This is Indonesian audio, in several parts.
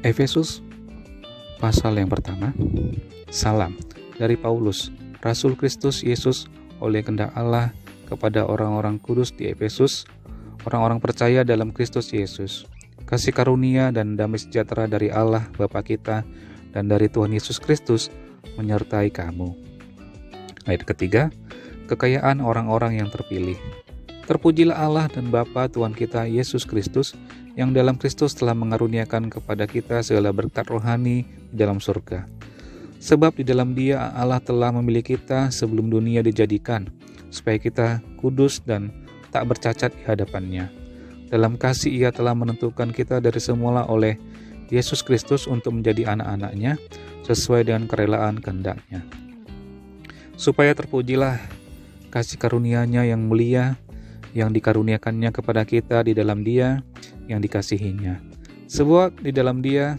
Efesus pasal yang pertama. Salam dari Paulus, Rasul Kristus Yesus oleh kehendak Allah kepada orang-orang kudus di Efesus, orang-orang percaya dalam Kristus Yesus. Kasih karunia dan damai sejahtera dari Allah Bapa kita dan dari Tuhan Yesus Kristus menyertai kamu. Ayat ketiga, kekayaan orang-orang yang terpilih. Terpujilah Allah dan Bapa Tuhan kita Yesus Kristus, yang dalam Kristus telah mengaruniakan kepada kita segala berkat rohani di dalam surga. Sebab di dalam Dia Allah telah memilih kita sebelum dunia dijadikan, supaya kita kudus dan tak bercacat di hadapan-Nya. Dalam kasih Ia telah menentukan kita dari semula oleh Yesus Kristus untuk menjadi anak-anak-Nya, sesuai dengan kerelaan kehendak-Nya. Supaya terpujilah kasih karunia-Nya yang mulia, yang dikaruniakannya kepada kita di dalam Dia yang dikasihinya. Sebab di dalam Dia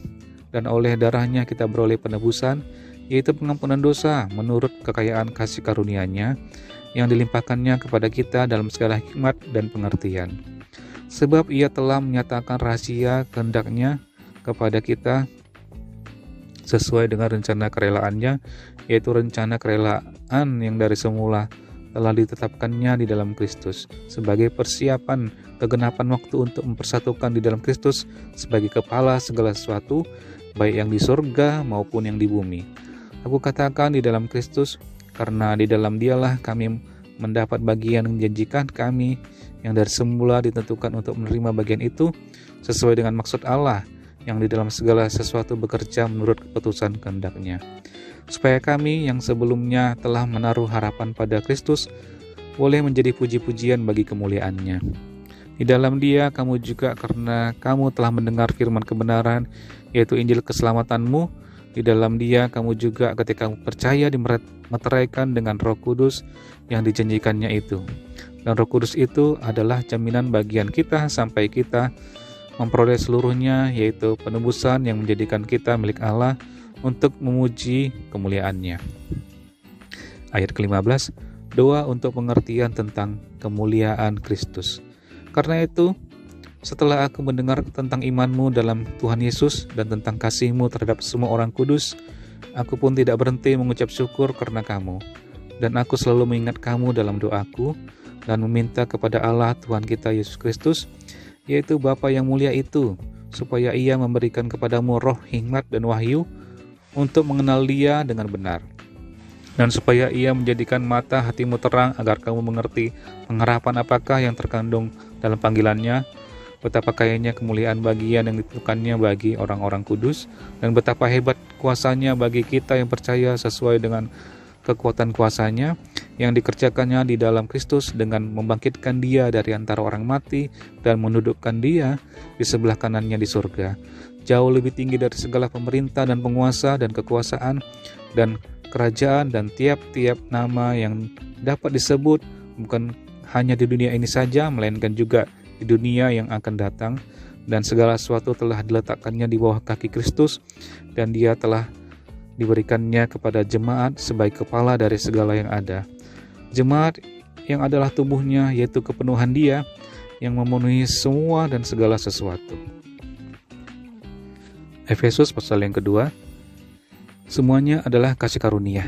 dan oleh darah-Nya kita beroleh penebusan, yaitu pengampunan dosa menurut kekayaan kasih karunia-Nya yang dilimpahkannya kepada kita dalam segala hikmat dan pengertian. Sebab Ia telah menyatakan rahasia kehendak-Nya kepada kita sesuai dengan rencana kerelaan-Nya, yaitu rencana kerelaan yang dari semula telah ditetapkannya di dalam Kristus sebagai persiapan kegenapan waktu untuk mempersatukan di dalam Kristus sebagai kepala segala sesuatu, baik yang di surga maupun yang di bumi. Aku katakan di dalam Kristus, karena di dalam Dialah kami mendapat bagian yang dijanjikan kami, yang dari semula ditentukan untuk menerima bagian itu sesuai dengan maksud Allah yang di dalam segala sesuatu bekerja menurut keputusan kehendak-Nya, supaya kami yang sebelumnya telah menaruh harapan pada Kristus boleh menjadi puji-pujian bagi kemuliaan-Nya. Di dalam Dia kamu juga, karena kamu telah mendengar firman kebenaran, yaitu Injil keselamatanmu, di dalam Dia kamu juga ketika percaya dimeteraikan dengan Roh Kudus yang dijanjikannya itu. Dan Roh Kudus itu adalah jaminan bagian kita sampai kita memperoleh seluruhnya, yaitu penebusan yang menjadikan kita milik Allah untuk memuji kemuliaan-Nya. Ayat ke-15, doa untuk pengertian tentang kemuliaan Kristus. Karena itu, setelah aku mendengar tentang imanmu dalam Tuhan Yesus dan tentang kasihmu terhadap semua orang kudus, aku pun tidak berhenti mengucap syukur karena kamu. Dan aku selalu mengingat kamu dalam doaku dan meminta kepada Allah Tuhan kita Yesus Kristus, yaitu Bapa yang mulia itu, supaya Ia memberikan kepadamu roh hikmat dan wahyu untuk mengenal Dia dengan benar, dan supaya Ia menjadikan mata hatimu terang agar kamu mengerti pengharapan apakah yang terkandung dalam panggilan-Nya, betapa kayanya kemuliaan bagian yang ditentukannya bagi orang-orang kudus, dan betapa hebat kuasa-Nya bagi kita yang percaya sesuai dengan kekuatan kuasa-Nya yang dikerjakannya di dalam Kristus dengan membangkitkan Dia dari antara orang mati dan menundukkan Dia di sebelah kanan-Nya di surga, jauh lebih tinggi dari segala pemerintah dan penguasa dan kekuasaan dan kerajaan dan tiap-tiap nama yang dapat disebut, bukan hanya di dunia ini saja, melainkan juga di dunia yang akan datang. Dan segala sesuatu telah diletakkannya di bawah kaki Kristus, dan Dia telah diberikannya kepada jemaat sebagai kepala dari segala yang ada. Jemaat yang adalah tubuhnya, yaitu kepenuhan Dia yang memenuhi semua dan segala sesuatu. Efesus pasal yang kedua. Semuanya adalah kasih karunia.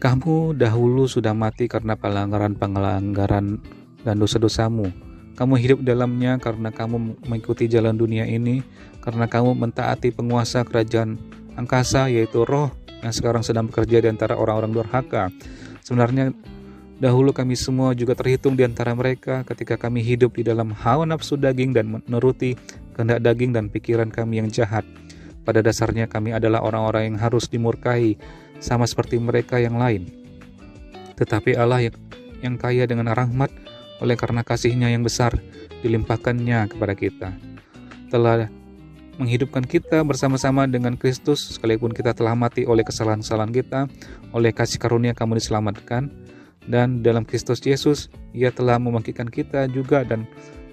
Kamu dahulu sudah mati karena pelanggaran dan dosa-dosamu. Kamu hidup dalamnya karena kamu mengikuti jalan dunia ini, karena kamu mentaati penguasa kerajaan angkasa, yaitu roh yang sekarang sedang bekerja di antara orang-orang durhaka. Sebenarnya dahulu kami semua juga terhitung di antara mereka ketika kami hidup di dalam hawa nafsu daging dan menuruti kehendak daging dan pikiran kami yang jahat. Pada dasarnya kami adalah orang-orang yang harus dimurkai, sama seperti mereka yang lain. Tetapi Allah yang kaya dengan rahmat, oleh karena kasih-Nya yang besar, dilimpahkannya kepada kita, telah menghidupkan kita bersama-sama dengan Kristus, sekalipun kita telah mati oleh kesalahan-kesalahan kita. Oleh kasih karunia kamu diselamatkan, dan dalam Kristus Yesus Ia telah membangkitkan kita juga dan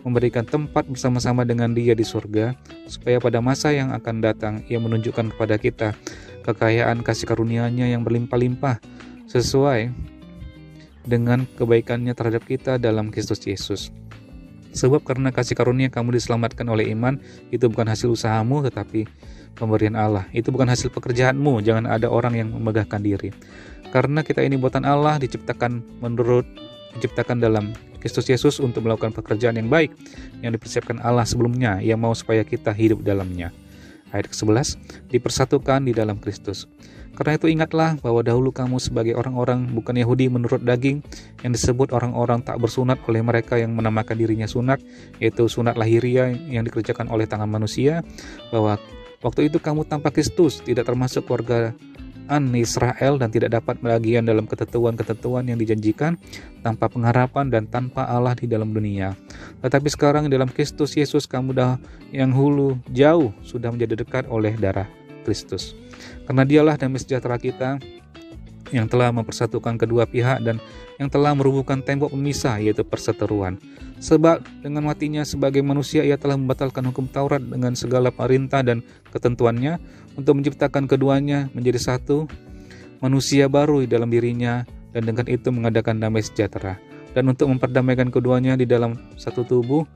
memberikan tempat bersama-sama dengan Dia di surga, supaya pada masa yang akan datang Ia menunjukkan kepada kita kekayaan kasih karunia-Nya yang berlimpah-limpah sesuai dengan kebaikan-Nya terhadap kita dalam Kristus Yesus. Sebab karena kasih karunia kamu diselamatkan oleh iman, itu bukan hasil usahamu tetapi pemberian Allah. Itu bukan hasil pekerjaanmu, jangan ada orang yang memegahkan diri. Karena kita ini buatan Allah, diciptakan dalam Kristus Yesus untuk melakukan pekerjaan yang baik yang dipersiapkan Allah sebelumnya. Ia mau supaya kita hidup dalamnya. Ayat ke-11, dipersatukan di dalam Kristus. Karena itu ingatlah bahwa dahulu kamu sebagai orang-orang bukan Yahudi menurut daging, yang disebut orang-orang tak bersunat oleh mereka yang menamakan dirinya sunat, yaitu sunat lahiriah yang dikerjakan oleh tangan manusia, bahwa waktu itu kamu tanpa Kristus, tidak termasuk keluarga Israel dan tidak dapat bagian dalam ketentuan-ketentuan yang dijanjikan, tanpa pengharapan dan tanpa Allah di dalam dunia. Tetapi sekarang dalam Kristus Yesus kamu yang hulu jauh sudah menjadi dekat oleh darah Kristus. Karena dialah damai sejahtera kita yang telah mempersatukan kedua pihak dan yang telah merubuhkan tembok pemisah, yaitu perseteruan. Sebab dengan matinya sebagai manusia ia telah membatalkan hukum Taurat dengan segala perintah dan ketentuannya untuk menciptakan keduanya menjadi satu manusia baru di dalam dirinya, dan dengan itu mengadakan damai sejahtera, dan untuk memperdamaikan keduanya di dalam satu tubuh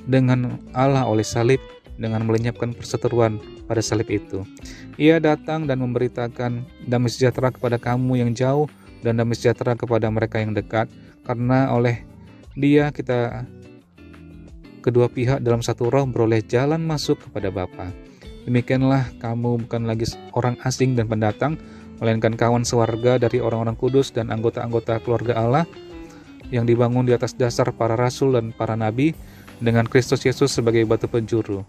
dengan Allah oleh salib, dengan melenyapkan perseteruan pada salib itu. Ia datang dan memberitakan damai sejahtera kepada kamu yang jauh dan damai sejahtera kepada mereka yang dekat, karena oleh Dia kita kedua pihak dalam satu roh beroleh jalan masuk kepada Bapa. Demikianlah kamu bukan lagi orang asing dan pendatang, melainkan kawan sewarga dari orang-orang kudus dan anggota-anggota keluarga Allah yang dibangun di atas dasar para rasul dan para nabi, dengan Kristus Yesus sebagai batu penjuru.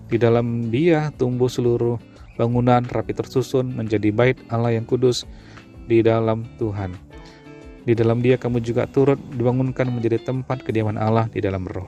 Di dalam Dia tumbuh seluruh bangunan rapi tersusun menjadi bait Allah yang kudus di dalam Tuhan. Di dalam Dia kamu juga turut dibangunkan menjadi tempat kediaman Allah di dalam Roh.